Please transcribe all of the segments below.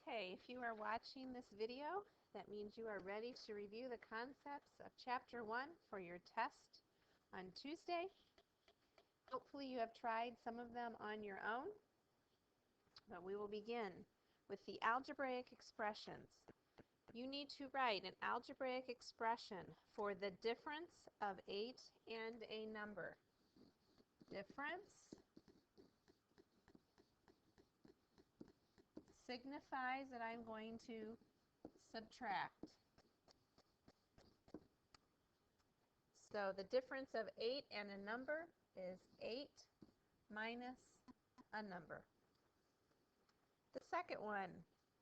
Okay, if you are watching this video, that means you are ready to review the concepts of Chapter 1 for your test on Tuesday. Hopefully you have tried some of them on your own, but we will begin with the algebraic expressions. You need to write an algebraic expression for the difference of 8 and a number. Difference signifies that I'm going to subtract. So the difference of 8 and a number is 8 minus a number. The second one,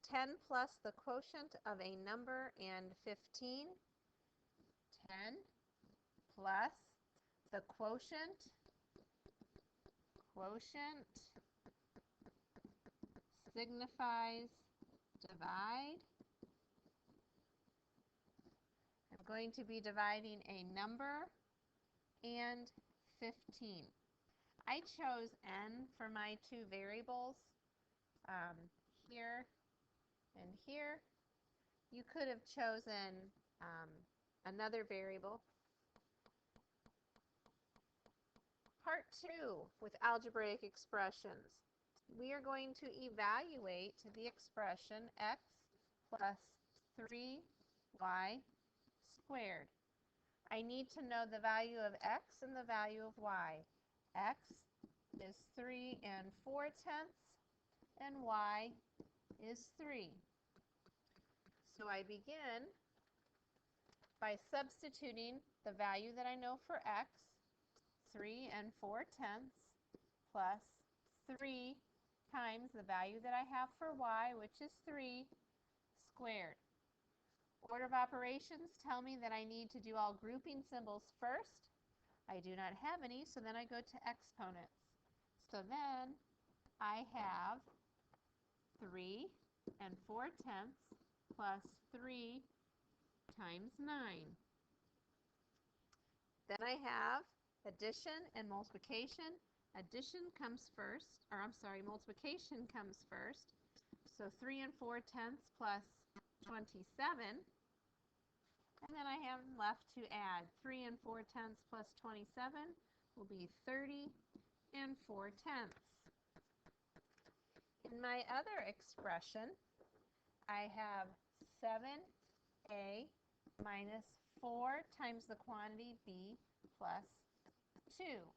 10 plus the quotient of a number and 15. 10 plus the quotient signifies divide. I'm going to be dividing a number and 15. I chose n for my two variables, here and here. You could have chosen another variable. Part 2 with algebraic expressions. We are going to evaluate the expression x plus 3y squared. I need to know the value of x and the value of y. X is 3 4/10 and y is 3. So I begin by substituting the value that I know for x, 3 4/10 plus 3 times the value that I have for y, which is 3 squared. Order of operations tell me that I need to do all grouping symbols first. I do not have any, so then I go to exponents. So then I have 3 4/10 plus 3 times 9. Then I have addition and multiplication. Addition comes first, multiplication comes first. So 3 4/10 plus 27. And then I have left to add 3 4/10 plus 27 will be 30 4/10. In my other expression, I have 7a minus 4 times the quantity b plus 2.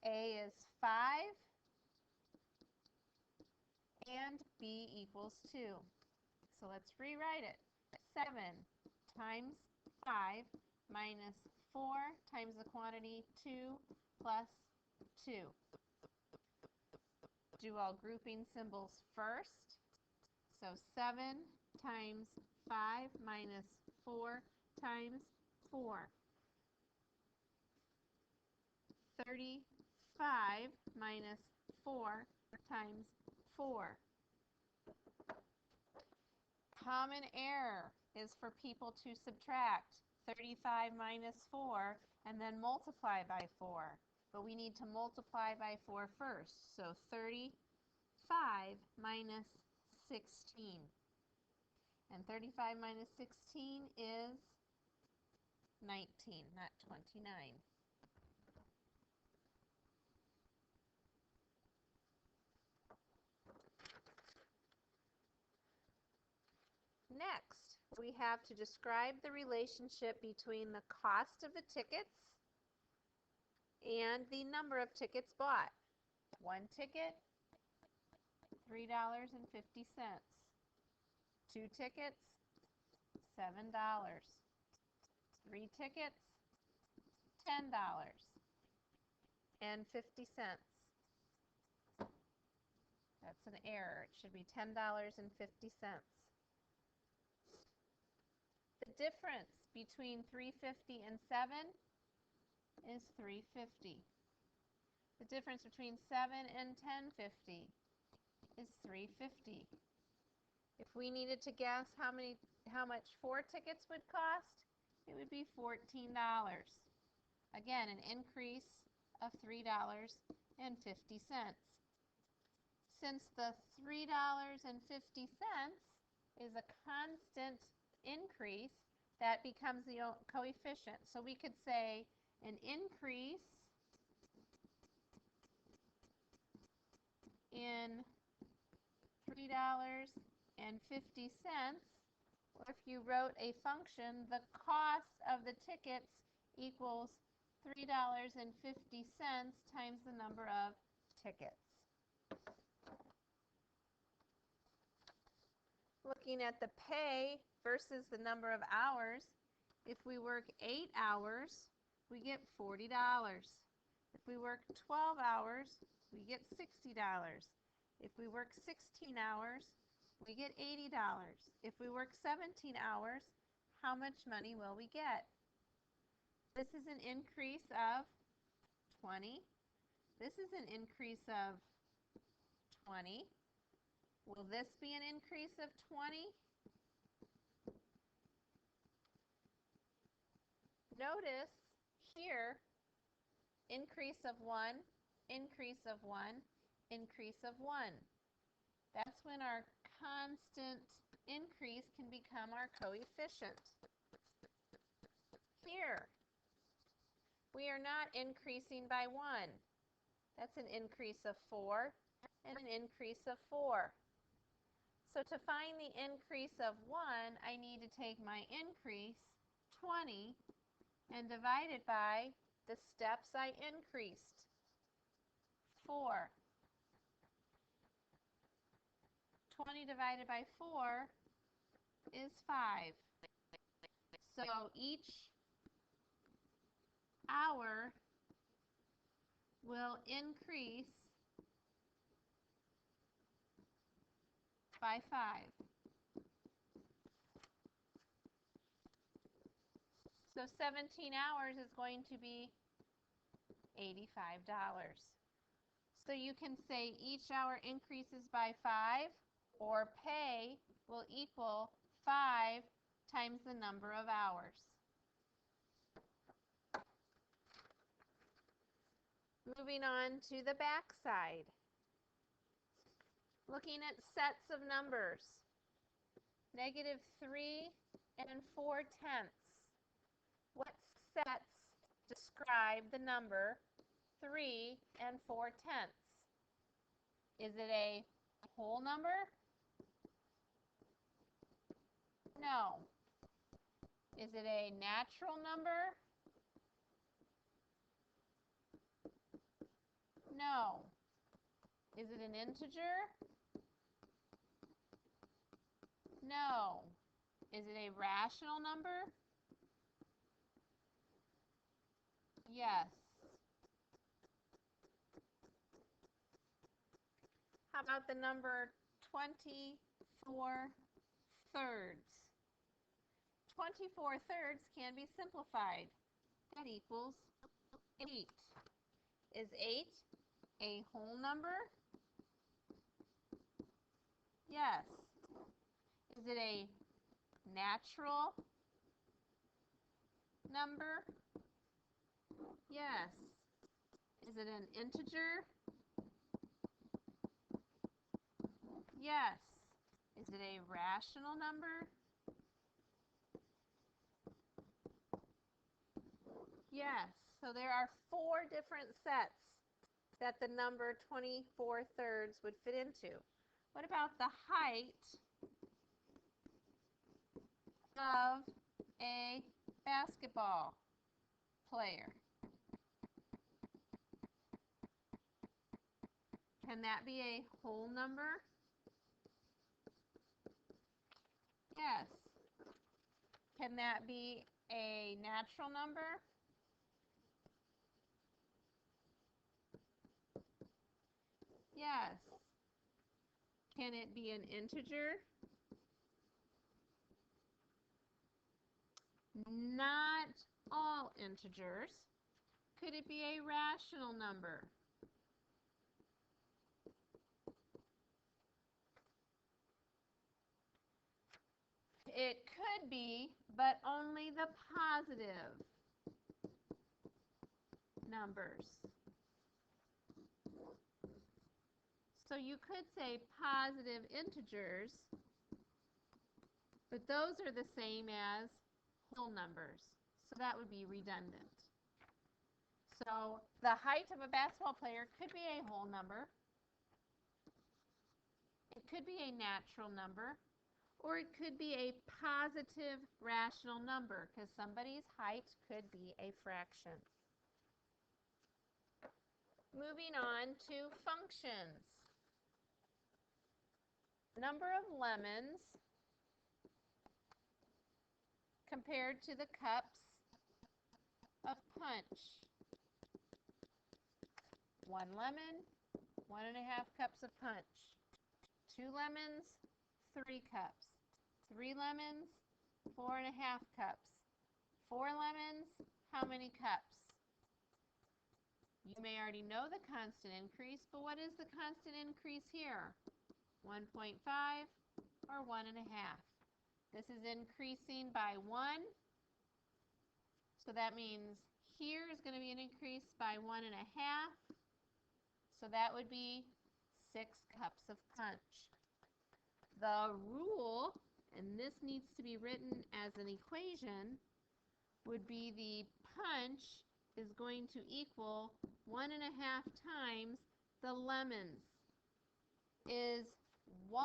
A is 5 and b equals 2. So let's rewrite it. 7 times 5 minus 4 times the quantity 2 plus 2. Do all grouping symbols first. So 7 times 5 minus 4 times 4. 35 minus 4 times 4. Common error is for people to subtract 35 minus 4 and then multiply by 4. But we need to multiply by 4 first. So 35 minus 16. And 35 minus 16 is 19, not 29. Next, we have to describe the relationship between the cost of the tickets and the number of tickets bought. One ticket, $3.50. Two tickets, $7. Three tickets, $10.50. That's an error. It should be $10.50. The difference between 350 and 7 is 350. The difference between 7 and 1050 is 350. If we needed to guess how much 4 tickets would cost, it would be $14. Again, an increase of $3.50. since the $3.50 is a constant increase, that becomes the coefficient. So we could say an increase in $3.50, or if you wrote a function, the cost of the tickets equals $3.50 times the number of tickets. Looking at the pay versus the number of hours, if we work 8 hours, we get $40. If we work 12 hours, we get $60. If we work 16 hours, we get $80. If we work 17 hours, how much money will we get? This is an increase of 20. This is an increase of 20. Will this be an increase of 20? Notice here, increase of 1, increase of 1, increase of 1. That's when our constant increase can become our coefficient. Here, we are not increasing by 1. That's an increase of 4 and an increase of 4. So to find the increase of 1, I need to take my increase, 20, and divide it by the steps I increased, 4. 20 divided by 4 is 5. So each hour will increase by 5. So 17 hours is going to be $85. So you can say each hour increases by 5, or pay will equal 5 times the number of hours. Moving on to the back side. Looking at sets of numbers. -3 and 4/10. What sets describe the number 3 and 4/10? Is it a whole number? No. Is it a natural number? No. Is it an integer? No. Is it a rational number? Yes. How about the number 24 thirds? 24 thirds can be simplified. That equals 8. Is 8 a whole number? Yes. Is it a natural number? Yes. Is it an integer? Yes. Is it a rational number? Yes. So there are 4 different sets that the number 24 thirds would fit into. What about the height of a basketball player? Can that be a whole number? Yes. Can that be a natural number? Yes. Can it be an integer? Not all integers. Could it be a rational number? It could be, but only the positive numbers. So you could say positive integers, but those are the same as whole numbers. So that would be redundant. So the height of a basketball player could be a whole number. It could be a natural number, or it could be a positive rational number, because somebody's height could be a fraction. Moving on to functions. Number of lemons compared to the cups of punch. 1 lemon, 1.5 cups of punch. 2 lemons, 3 cups. 3 lemons, 4.5 cups. 4 lemons, how many cups? You may already know the constant increase, but what is the constant increase here? 1.5 or 1.5. This is increasing by 1. So that means here is going to be an increase by 1.5. So that would be 6 cups of punch. The rule, and this needs to be written as an equation, would be the punch is going to equal 1.5 times the lemons. Is 1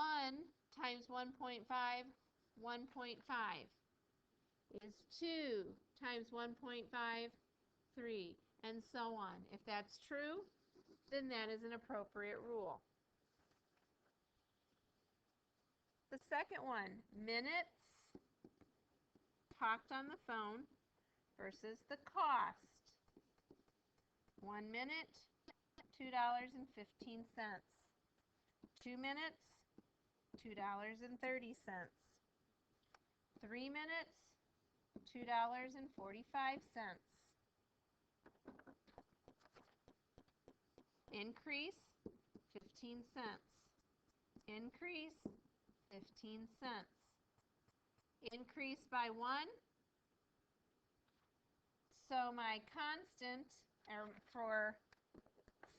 times 1.5, 1.5. Is 2 times 1.5, 3, and so on. If that's true, then that is an appropriate rule. The second one, minutes talked on the phone versus the cost. 1 minute, $2.15. 2 minutes, $2.30. 3 minutes, $2.45. Increase, 15 cents. Increase, 15 cents. Increase by 1. So my constant for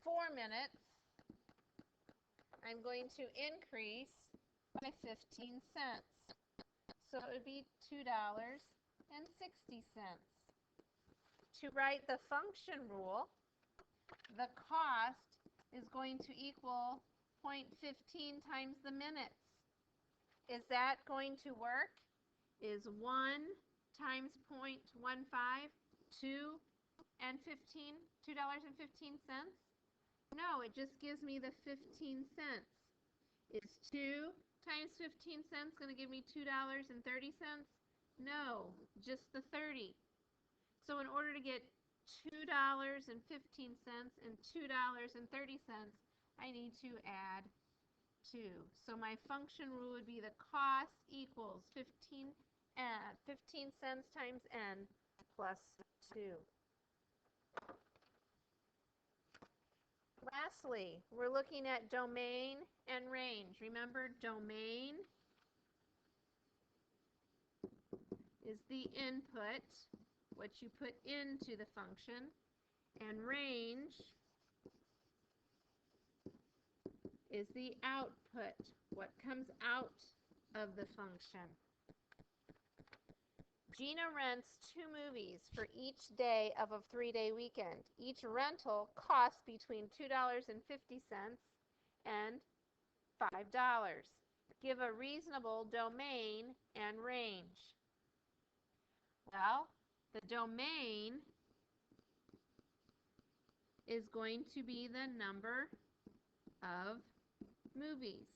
4 minutes, I'm going to increase by 15 cents. So it would be $2.60. To write the function rule, the cost is going to equal 0.15 times the minutes. Is that going to work? Is 1 times 0.15, 2 and 15, $2.15? No, it just gives me the 15 cents. Is 2 times 15 cents going to give me $2.30? No, just the 30. So in order to get $2.15 and $2.30, I need to add 2. So my function rule would be the cost equals 15 cents times n plus 2. Lastly, we're looking at domain and range. Remember, domain is the input, what you put into the function, and range is the output, what comes out of the function. Gina rents 2 movies for each day of a 3-day weekend. Each rental costs between $2.50 and $5. Give a reasonable domain and range. Well, the domain is going to be the number of movies.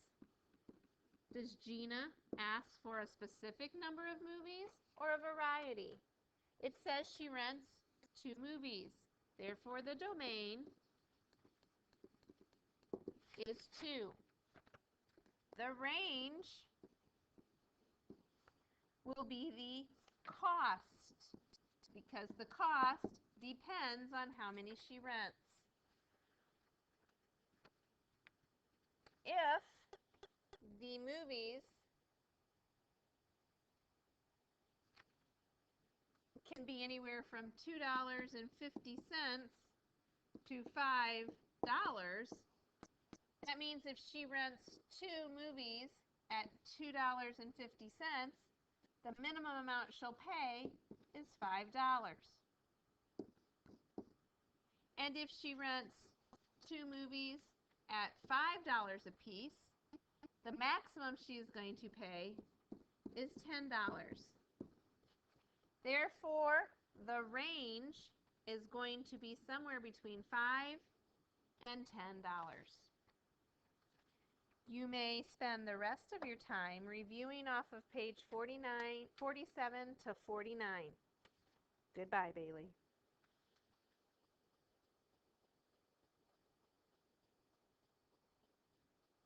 Does Gina ask for a specific number of movies or a variety? It says she rents 2 movies. Therefore, the domain is 2. The range will be the cost, because the cost depends on how many she rents. If the movies can be anywhere from $2.50 to $5, That means if she rents 2 movies at $2.50, the minimum amount she'll pay is $5. And if she rents 2 movies at $5 a piece, the maximum she is going to pay is $10. Therefore, the range is going to be somewhere between $5 and $10. You may spend the rest of your time reviewing off of page 47 to 49. Goodbye, Bailey.